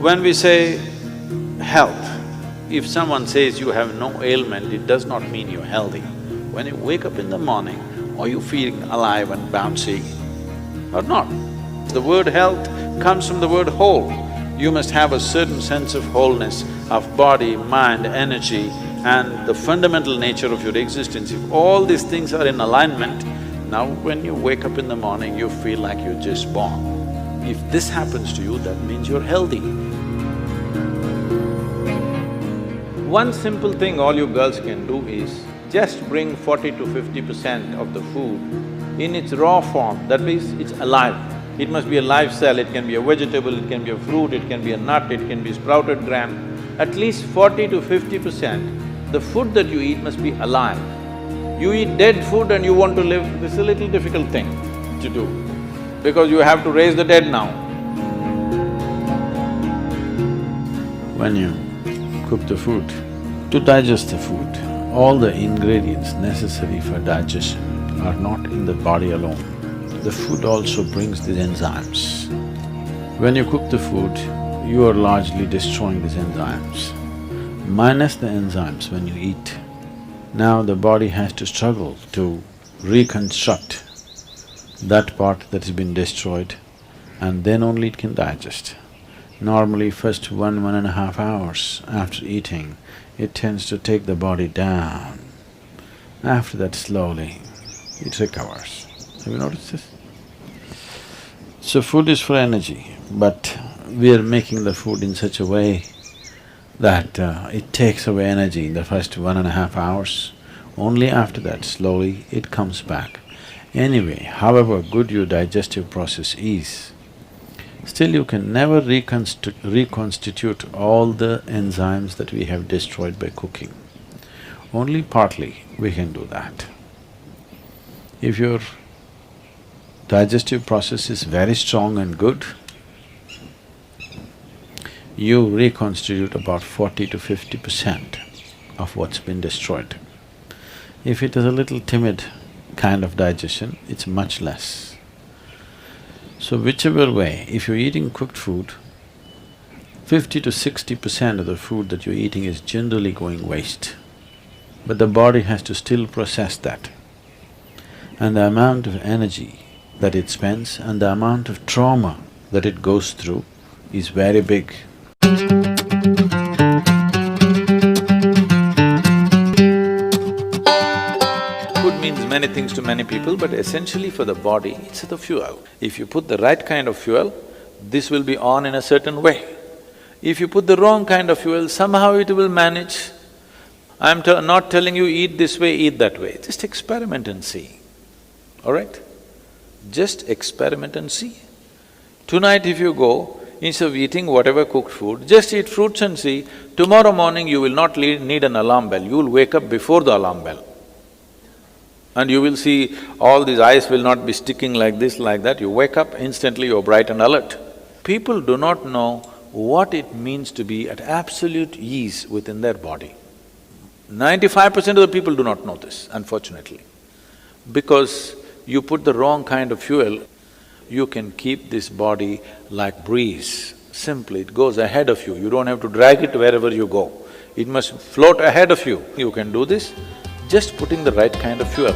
When we say health, if someone says you have no ailment, it does not mean you're healthy. When you wake up in the morning, are you feeling alive and bouncy or not? The word health comes from the word whole. You must have a certain sense of wholeness of body, mind, energy and the fundamental nature of your existence. If all these things are in alignment, now when you wake up in the morning, you feel like you're just born. If this happens to you, that means you're healthy. One simple thing all you girls can do is just bring 40 to 50% of the food in its raw form, that means it's alive. It must be a live cell, it can be a vegetable, it can be a fruit, it can be a nut, it can be sprouted gram. At least 40 to 50%, the food that you eat must be alive. You eat dead food and you want to live, this is a little difficult thing to do, because you have to raise the dead now. When you cook the food, to digest the food, all the ingredients necessary for digestion are not in the body alone. The food also brings these enzymes. When you cook the food, you are largely destroying these enzymes. Minus the enzymes when you eat, now the body has to struggle to reconstruct that part that has been destroyed and then only it can digest. Normally first 1.5 hours after eating, it tends to take the body down. After that slowly, it recovers. Have you noticed this? So food is for energy, but we are making the food in such a way that it takes away energy in the first 1.5 hours. Only after that, slowly, it comes back. Anyway, however good your digestive process is, still you can never reconstitute all the enzymes that we have destroyed by cooking. Only partly we can do that. If your digestive process is very strong and good, you reconstitute about 40 to 50% of what's been destroyed. If it is a little timid kind of digestion, it's much less. So whichever way, if you're eating cooked food, 50 to 60% of the food that you're eating is generally going waste. But the body has to still process that. And the amount of energy that it spends and the amount of trauma that it goes through is very big. Food means many things to many people, but essentially for the body, it's the fuel. If you put the right kind of fuel, this will be on in a certain way. If you put the wrong kind of fuel, somehow it will manage. I'm not telling you eat this way, eat that way, just experiment and see, all right? Just experiment and see. Tonight if you go, instead of eating whatever cooked food, just eat fruits and see, tomorrow morning you will not need an alarm bell, you will wake up before the alarm bell. And you will see all these eyes will not be sticking like this, like that, you wake up, instantly you're bright and alert. People do not know what it means to be at absolute ease within their body. 95% of the people do not know this, unfortunately. Because you put the wrong kind of fuel, you can keep this body like breeze. Simply, it goes ahead of you, you don't have to drag it wherever you go. It must float ahead of you. You can do this just putting the right kind of fuel.